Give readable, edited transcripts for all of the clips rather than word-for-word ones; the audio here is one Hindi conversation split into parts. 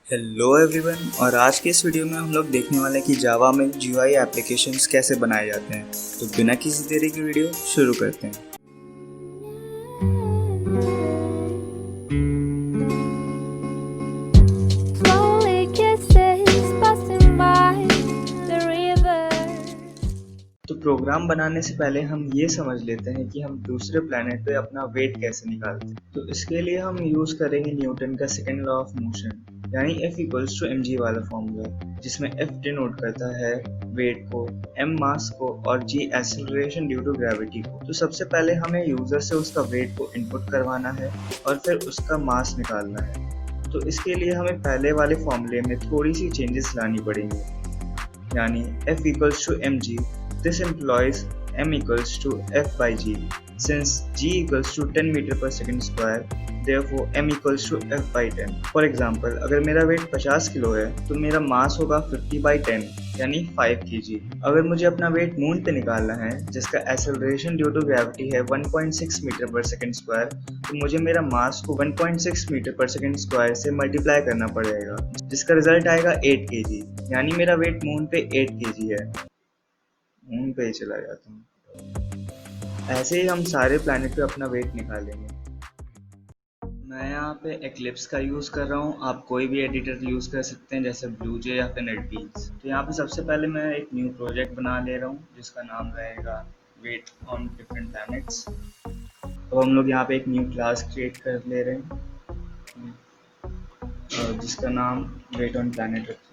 Hello everyone. और आज के इस वीडियो में हम लोग देखने वाले हैं कि जावा में GUI एप्लीकेशंस कैसे बनाए जाते हैं। तो बिना किसी देरी की वीडियो शुरू करते हैं। Slowly kisses passing by the river. तो प्रोग्राम बनाने से पहले हम ये समझ लेते हैं कि हम दूसरे प्लेनेट पे अपना वेट कैसे निकालते हैं। तो इसके लिए हम यूज़ करेंगे न्यूटन का सेकेंड लॉ ऑफ मोशन, यानी F इक्वल्स टू mg वाला फॉर्मूला, जिसमें F डिनोट करता है वेट को, m मास को और g acceleration due to gravity को। तो सबसे पहले हमें यूज़र से उसका वेट को इनपुट करवाना है और फिर उसका मास निकालना है। तो इसके लिए हमें पहले वाले फॉर्मूले में थोड़ी सी चेंजेस लानी पड़ेंगी, यानी F equals to mg. This implies m equals to F by g. Since g equals to 10 meter per second square, therefore m equals to F by 10. For example, अगर मेरा वेट 50 किलो है तो मेरा मास होगा 50 by 10 यानी 5 kg। अगर मुझे अपना वेट मून पे निकालना है जिसका एक्सेलरेशन ड्यू टू ग्रेविटी है 1.6 मीटर पर सेकंड स्क्वायर, तो मुझे मेरा मास को 1.6 मीटर पर सेकंड स्क्वायर से मल्टीप्लाई करना पड़ेगा, जिसका रिजल्ट आएगा 8 kg। यानी मेरा वेट मून पे 8 kg है। मून पे ही चला जाता हूँ। ऐसे ही हम सारे प्लैनेट पे अपना वेट निकालेंगे। मैं यहाँ पे एक्लिप्स का यूज़ कर रहा हूँ। आप कोई भी एडिटर यूज़ कर सकते हैं, जैसे ब्लूजे या फिर नेटबीन्स। तो यहाँ पे सबसे पहले मैं एक न्यू प्रोजेक्ट बना ले रहा हूँ जिसका नाम रहेगा वेट ऑन डिफरेंट प्लैनेट्स। तो हम लोग यहाँ पे एक न्यू क्लास क्रिएट कर ले रहे हैं जिसका नाम वेट ऑन प्लैनेट रखते हैं।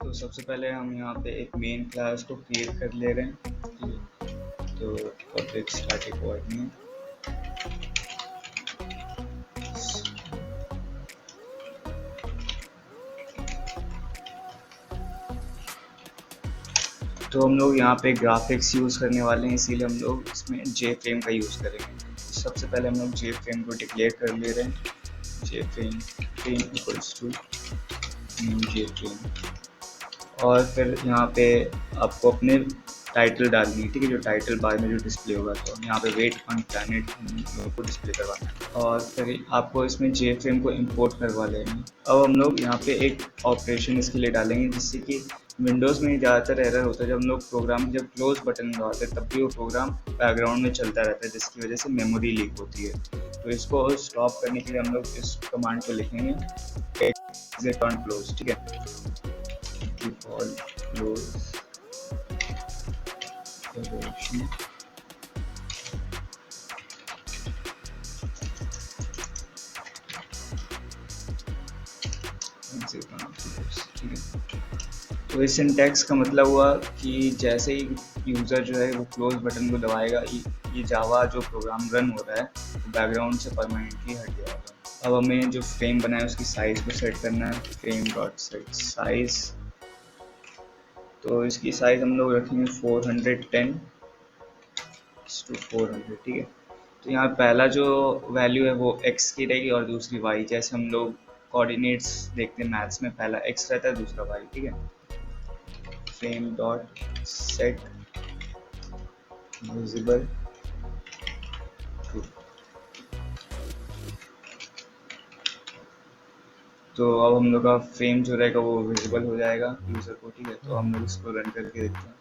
तो सबसे पहले हम यहाँ पे एक मेन क्लास को क्रिएट कर ले रहे हैं। तो पब्लिक स्टैटिक वॉइड में तो हम लोग यहाँ पे ग्राफिक्स यूज़ करने वाले हैं, इसीलिए हम लोग इसमें जे फ्रेम का यूज़ करेंगे। सबसे पहले हम लोग जे फ्रेम को डिक्लेयर कर ले रहे हैं। J frame equals to new J frame. और फिर यहाँ पे आपको अपने टाइटल डालनी है, ठीक है, जो टाइटल बार में जो डिस्प्ले होगा। तो यहाँ पे वेट ऑन प्लैनेट को डिस्प्ले करवाना है और फिर आपको इसमें जे फ्रेम को इंपोर्ट करवा लेंगे। अब हम लोग यहाँ पे एक ऑपरेशन इसके लिए डालेंगे, जिससे कि विंडोज़ में ज़्यादातर एरर होता है जब हम लोग प्रोग्राम जब क्लोज बटन दबाते हैं तब भी वो प्रोग्राम बैकग्राउंड में चलता रहता है, जिसकी वजह से मेमोरी लीक होती है। तो इसको स्टॉप करने के लिए हम लोग इस कमांड को लिखेंगे एग्जिट ऑन क्लोज, ठीक है, डिफॉल्ट क्लोज ठीक है। तो इस सिंटैक्स का मतलब हुआ कि जैसे ही यूज़र जो है वो क्लोज बटन को दबाएगा, ये जावा जो प्रोग्राम रन हो रहा है तो बैकग्राउंड से परमानेंटली हट जाएगा। अब हमें जो फ्रेम बनाया है उसकी साइज़ को सेट करना है, फ्रेम डॉट सेट साइज़। तो इसकी साइज़ हम लोग रखेंगे 410 टू 400, ठीक है। तो यहाँ पहला जो वैल्यू है वो x की रहेगी और दूसरी y। जैसे हम लोग कोऑर्डिनेट्स देखते हैं मैथ्स में, पहला x रहता है दूसरा y, ठीक है। Frame dot set visible true. तो अब हम लोग का फ्रेम जो रहेगा वो विजिबल हो जाएगा यूज़र को, ठीक है। तो हम लोग इसको रन करके देखते हैं।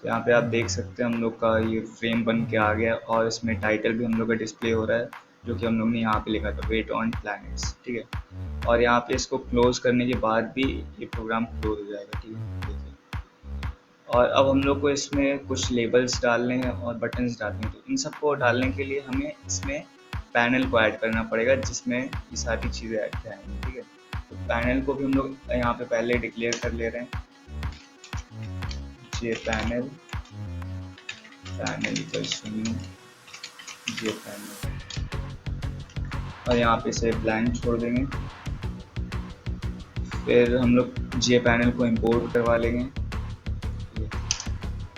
तो यहाँ पे आप देख सकते हैं हम लोग का ये फ्रेम बन के आ गया और इसमें टाइटल भी हम लोग का डिस्प्ले हो रहा है, जो कि हम लोग ने यहाँ पे लिखा था वेट ऑन प्लैनेट्स, ठीक है। और यहाँ पे इसको क्लोज करने के बाद भी ये प्रोग्राम क्लोज हो जाएगा, ठीक है, देखिए। और अब हम लोग को इसमें कुछ लेबल्स डालने हैं और बटन्स डालने हैं। तो इन सबको डालने के लिए हमें इसमें पैनल को ऐड करना पड़ेगा, जिसमें ये सारी चीज़ें ऐड कराएंगे, ठीक है। तो पैनल को भी हम लोग यहाँ पे पहले डिक्लेयर कर ले रहे हैं, J panel equals to new J panel, और यहाँ पे से ब्लैंक छोड़ देंगे। फिर हम लोग जे पैनल को इंपोर्ट करवा लेंगे।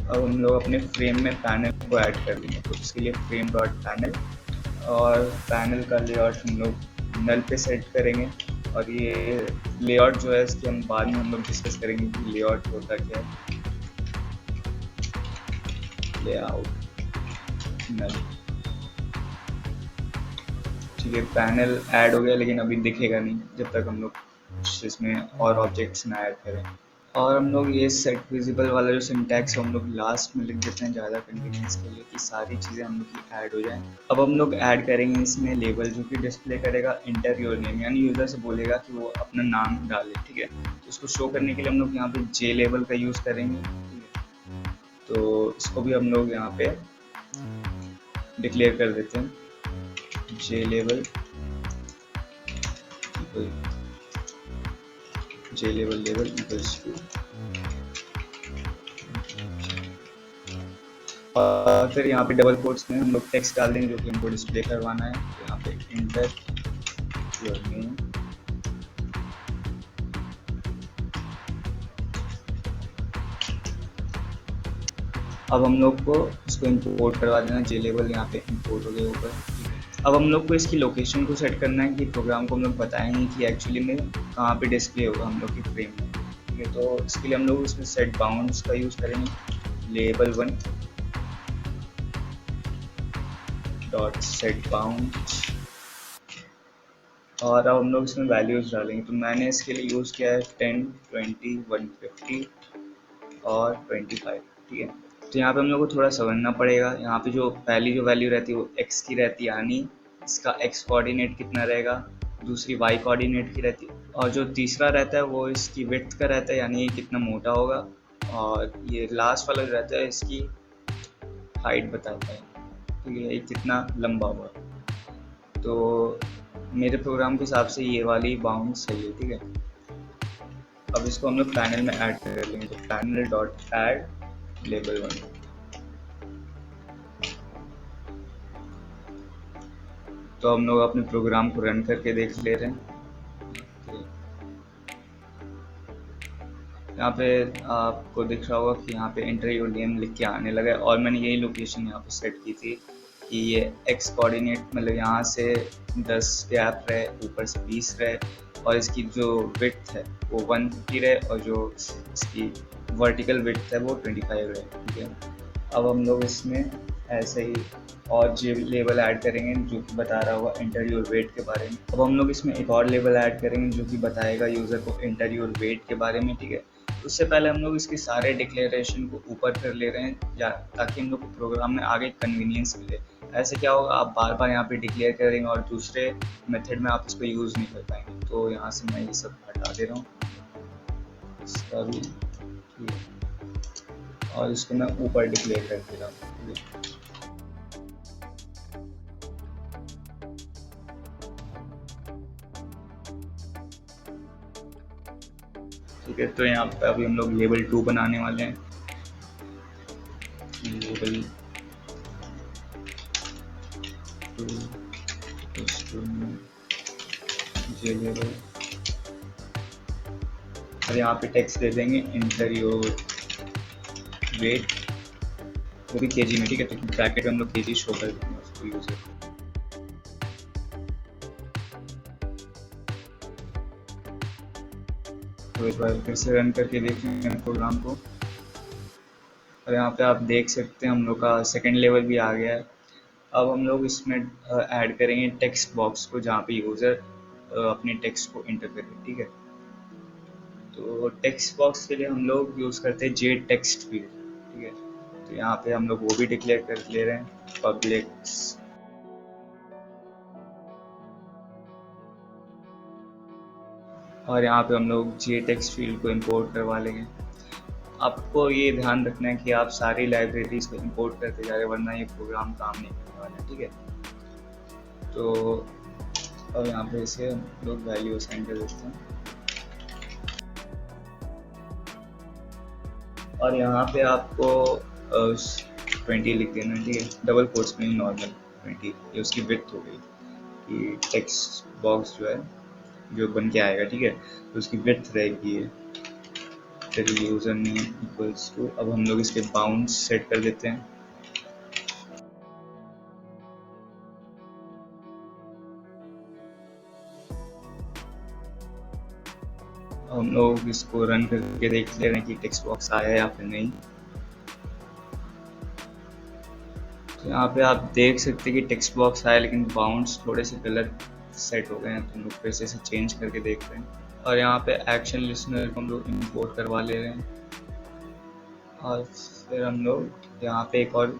अब हम लोग अपने फ्रेम में पैनल को ऐड कर लेंगे। तो इसके लिए फ्रेम डॉट पैनल, और पैनल का लेआउट हम लोग नल पे सेट करेंगे। और ये लेआउट जो है इसकी हम बाद में हम लोग डिस्कस करेंगे कि लेआउट होता क्या है। लेआउट नल, ठीक है, पैनल ऐड हो गया लेकिन अभी दिखेगा नहीं जब तक हम लोग इसमें और ऑब्जेक्ट्स ना ऐड करें। और हम लोग ये सेट विजिबल वाला जो सिंटैक्स है हम लोग लास्ट में लिख देते हैं ज़्यादा कन्वीनियंस के लिए कि सारी चीज़ें हम लोग की ऐड हो जाएं। अब हम लोग ऐड करेंगे इसमें लेबल जो कि डिस्प्ले करेगा इंटर योर नेम, यानी यूज़र से बोलेगा कि वो अपना नाम डाले। ठीक है, तो इसको शो करने के लिए हम लोग यहाँ पे जे लेबल का यूज़ करेंगे। ठीक है, तो इसको भी हम लोग यहाँ पे डिक्लेयर कर देते हैं जे लेबल लेबल इक्वल्स टू, और फिर यहाँ पे डबल कोट्स में हम लोग टेक्स्ट डाल देंगे जो कि हमको डिस्प्ले करवाना है। तो यहाँ पे इंटर योर नेम, अब हम लोग को इसको इंपोर्ट करवा देना, जे लेबल यहाँ पे इंपोर्ट हो गया ऊपर। अब हम लोग को इसकी लोकेशन को सेट करना है कि प्रोग्राम को हम लोग बताएंगे कि एक्चुअली में कहाँ पे डिस्प्ले होगा हम लोग की फ्रेम में। ठीक है, तो इसके लिए हम लोग इसमें सेट बाउंड्स का यूज़ करेंगे, लेबल 1 डॉट सेट बाउंड, और अब हम लोग इसमें वैल्यूज डालेंगे। तो मैंने इसके लिए यूज़ किया है 10, 20, 150 और 25। ठीक है, तो यहाँ पे हम लोग को थोड़ा समझना पड़ेगा। यहाँ पे जो पहली जो वैल्यू रहती है वो x की रहती है, यानी इसका x कोऑर्डिनेट कितना रहेगा, दूसरी y कोऑर्डिनेट की रहती है, और जो तीसरा रहता है वो इसकी विड्थ का रहता है, यानी ये कितना मोटा होगा, और ये लास्ट वाला जो रहता है इसकी हाइट बताता है। ठीक है, ये कितना लंबा होगा। तो मेरे प्रोग्राम के हिसाब से ये वाली बाउंड सही है। ठीक है, अब इसको हम लोग पैनल में ऐड कर लेंगे। तो पैनल डॉट ऐड लेबल 1, तो हम लोग अपने प्रोग्राम को रन करके देख ले रहे हैं। यहाँ पे आपको दिख रहा होगा कि यहाँ पे एंटर योर नेम लिख के आने लगा है, और मैंने यही लोकेशन यहाँ पे सेट की थी कि ये x कोऑर्डिनेट मतलब यहाँ से 10 गैप रहे, ऊपर से 20 रहे, और इसकी जो विड्थ है वो 150 रहे, और जो इसकी वर्टिकल विड्थ है वो 25 रहे। ठीक है, अब हम लोग इसमें ऐसे ही और जे लेबल ऐड करेंगे जो कि बता रहा होगा इंटर योर वेट के बारे में। अब हम लोग इसमें एक और लेबल ऐड करेंगे जो कि बताएगा यूज़र को इंटर योर वेट के बारे में। ठीक है, उससे पहले हम लोग इसके सारे डिक्लेरेशन को ऊपर कर ले रहे हैं ताकि हम लोग को प्रोग्राम में आगे कन्वीनियंस मिले। ऐसे क्या होगा, आप बार बार यहाँ पे डिक्लेयर करेंगे और दूसरे मेथड में आप इसको यूज़ नहीं कर पाएंगे। तो यहाँ से मैं ये सब हटा दे रहा हूँ, इसका भी। ठीक है, और इसको मैं ऊपर डिक्लेयर कर दे रहा हूँ। ठीक है, तो यहाँ पे अभी हम लोग लेवल 2 बनाने वाले हैं। लेवल 2 जे लेवल, और यहाँ पे टेक्स्ट दे देंगे इंटर योर वेट, वो भी केजी में। ठीक है, तो ब्रैकेट में हम लोग केजी शो कर देंगे उसको यूजर। तो एक बार फिर से रन करके देखेंगे प्रोग्राम को, और यहाँ पे आप देख सकते हैं हम लोग का सेकंड लेवल भी आ गया है। अब हम लोग इसमें ऐड करेंगे टेक्स्ट बॉक्स को जहाँ पे यूज़र अपने टेक्स्ट को इंटर करे। ठीक है, तो टेक्स्ट बॉक्स के लिए हम लोग यूज़ करते हैं जे टेक्स्ट फील्ड। ठीक है, तो यहाँ पे हम लोग वो भी डिक्लेयर कर ले रहे हैं, पब्लिक, और यहाँ पे हम लोग जे टेक्स्ट फील्ड को इंपोर्ट करवा लेंगे। आपको ये ध्यान रखना है कि आप सारी लाइब्रेरीज को इंपोर्ट करते जा रहे हैं, वरना ये प्रोग्राम काम नहीं करने वाला है। ठीक है, तो अब यहाँ पे इसे हम लोग वैल्यू असाइन कर देते हैं, और यहाँ पे आपको 20 लिख देना। ठीक है, डबल कोट्स में नॉर्मल 20, ये उसकी विड्थ हो गई कि टेक्स्ट बॉक्स जो है जो बन के आएगा। ठीक है, तो उसकी विड्थ रहेगी ये, फिर यूजर नेम इक्वल्स टू, अब हम लोग इसके बाउंड सेट कर देते हैं। हम लोग इसको रन करके देख ले रहे हैं कि टेक्स्ट बॉक्स आया या फिर नहीं। तो यहाँ पे आप देख सकते हैं कि टेक्स्ट बॉक्स आया लेकिन बाउंड्स थोड़े से गलत सेट हो गए हैं, तो हम लोग फिर से इसे चेंज करके देख रहे हैं। और यहाँ पे एक्शन लिसनर को हम लोग इंपोर्ट करवा ले रहे हैं और फिर हम लोग यहाँ पे एक और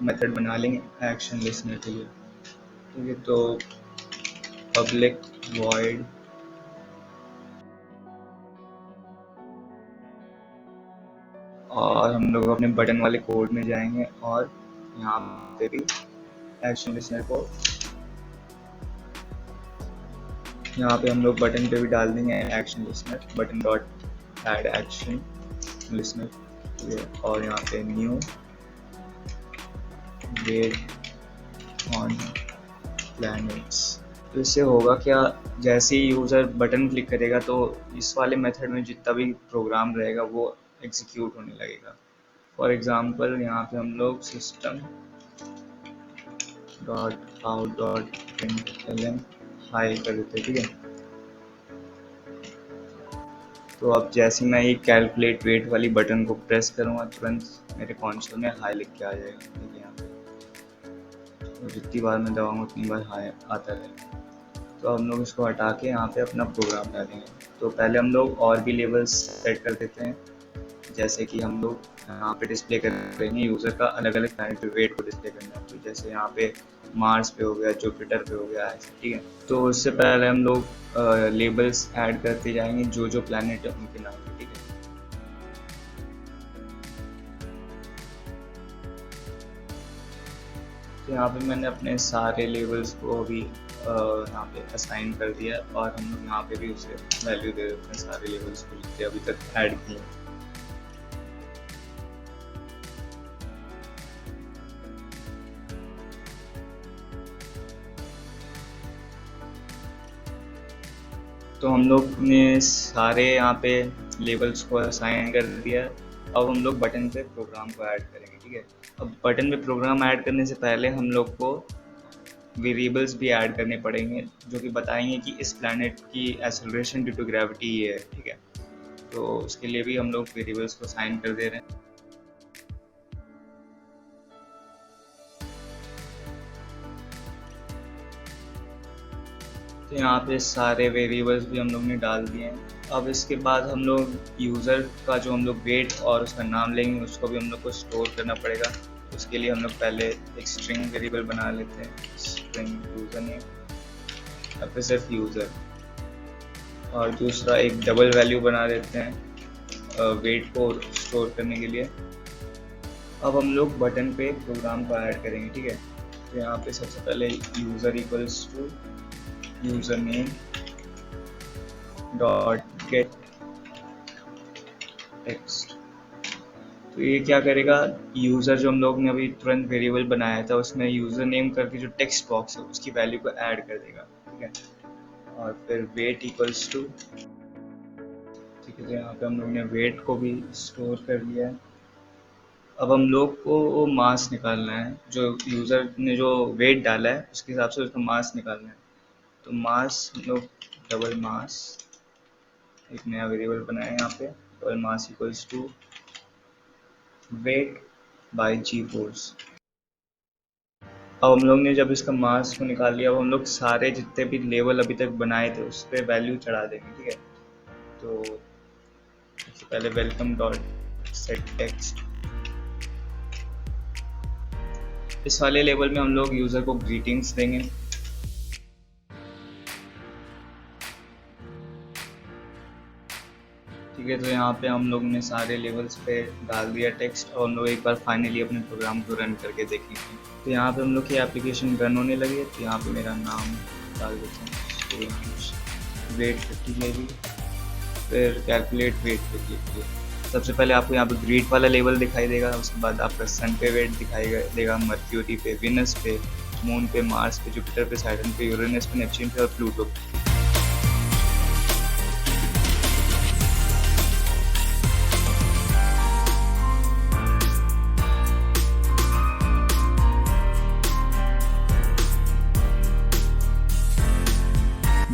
मेथड बना लेंगे एक्शन लिसनर के लिए। ठीक है, तो पब्लिक वॉइड और हम लोग अपने बटन वाले कोड में जाएंगे और यहाँ पे भी एक्शन लिसनर को यहाँ पे हम लोग बटन पे भी डाल देंगे action listener button dot add action listener और यहाँ पे न्यू वेट ऑन प्लैनेट्स। तो इससे होगा क्या, जैसे ही यूज़र बटन क्लिक करेगा तो इस वाले मेथड में जितना भी प्रोग्राम रहेगा वो एग्जीक्यूट होने लगेगा। फॉर एग्जांपल यहाँ पे हम लोग system dot out dot println high कर देते हैं। ठीक है, तो अब जैसे मैं ये कैलकुलेट वेट वाली बटन को प्रेस करूँगा तुरंत मेरे कंसोल में हाई लिख के आ जाएगा। ठीक है, यहाँ पे तो जितनी बार मैं दबाऊँगा उतनी बार हाई आता रहेगा। तो हम लोग इसको हटा के यहाँ पे अपना प्रोग्राम डालेंगे। तो पहले हम लोग और भी लेवल्स सेट कर देते हैं, जैसे कि हम लोग यहाँ पे डिस्प्ले कर रहे हैं यूज़र का अलग अलग प्लैनेट वेट को डिस्प्ले करना है। तो जैसे यहाँ पे मार्स पे हो गया, जुपिटर पे हो गया ऐसे। ठीक है, तो उससे पहले हम लोग लेबल्स ऐड करते जाएंगे जो जो प्लैनेट है उनके नाम पे। ठीक है, तो यहाँ पे मैंने अपने सारे लेबल्स को अभी यहाँ पे असाइन कर दिया और हम लोग यहाँ पे भी उसे वैल्यू दे देते हैं सारे लेबल्स को जितने अभी तक ऐड किए। तो हम लोग ने सारे यहाँ पे लेबल्स को असाइन कर दिया। अब हम लोग बटन पे प्रोग्राम को ऐड करेंगे। ठीक है, अब बटन पे प्रोग्राम ऐड करने से पहले हम लोग को वेरिएबल्स भी ऐड करने पड़ेंगे जो कि बताएंगे कि इस प्लैनेट की एक्सेलरेशन ड्यू टू ग्रेविटी ये है। ठीक है, तो उसके लिए भी हम लोग वेरिएबल्स को असाइन कर दे रहे हैं। तो यहाँ पे सारे वेरिएबल्स भी हम लोग ने डाल दिए हैं। अब इसके बाद हम लोग यूज़र का जो हम लोग वेट और उसका नाम लेंगे उसको भी हम लोग को स्टोर करना पड़ेगा। उसके लिए हम लोग पहले एक स्ट्रिंग वेरिएबल बना लेते हैं, स्ट्रिंग यूज़र नेम, या फिर सिर्फ यूज़र, और दूसरा एक डबल वैल्यू बना देते हैं वेट को स्टोर करने के लिए। अब हम लोग बटन पे प्रोग्राम को ऐड करेंगे। ठीक है, तो यहाँ पे सबसे पहले user equals to user name dot get text. तो ये क्या करेगा, यूज़र जो हम लोग ने अभी तुरंत वेरिएबल बनाया था उसमें यूज़र नेम करके जो टेक्स्ट बॉक्स है उसकी वैल्यू को ऐड कर देगा। ठीक है, और फिर वेट इक्वल्स टू। ठीक है, तो यहाँ पे हम लोग ने वेट को भी स्टोर कर लिया है। अब हम लोग को वो मास निकालना है, जो यूज़र ने जो वेट डाला है उसके हिसाब से उसका मास निकालना है। तो मास हम लोग डबल मास एक नया वेरिएबल बनाया यहाँ पे, double mass equals to weight by G force. अब हम लोग ने जब इसका मास को निकाल लिया, अब हम लोग सारे जितने भी लेवल अभी तक बनाए थे उस पर वैल्यू चढ़ा देंगे। ठीक है, तो सबसे पहले वेलकम डॉट सेट टेक्स्ट, इस वाले लेवल में हम लोग यूज़र को ग्रीटिंग्स देंगे। ठीक है, तो यहाँ पे हम लोग ने सारे लेवल्स पे डाल दिया टेक्स्ट और हम लोग एक बार फाइनली अपने प्रोग्राम को रन करके देखेंगे। तो यहाँ पे हम लोग की एप्लीकेशन रन होने लगी है। तो यहाँ पे मेरा नाम डाल देते हैं, वेट 50 kg, फिर कैलकुलेट वेट पे क्लिक किया। सबसे पहले आपको यहाँ पे ग्रीड वाला लेवल दिखाई देगा, उसके बाद आपका सन पे वेट दिखाई देगा, मर्क्यूरी पे, विनस पे, मून पे, मार्स पे, जुपिटर पे, सैटर्न पे, यूरेनस पे, नेपच्यून पे और प्लूटो पे।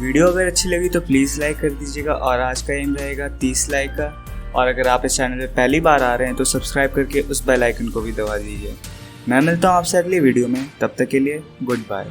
वीडियो अगर अच्छी लगी तो प्लीज़ लाइक कर दीजिएगा और आज का एम रहेगा 30 लाइक का। और अगर आप इस चैनल पे पहली बार आ रहे हैं तो सब्सक्राइब करके उस बेल आइकन को भी दबा दीजिए। मैं मिलता हूँ आपसे अगली वीडियो में, तब तक के लिए गुड बाय।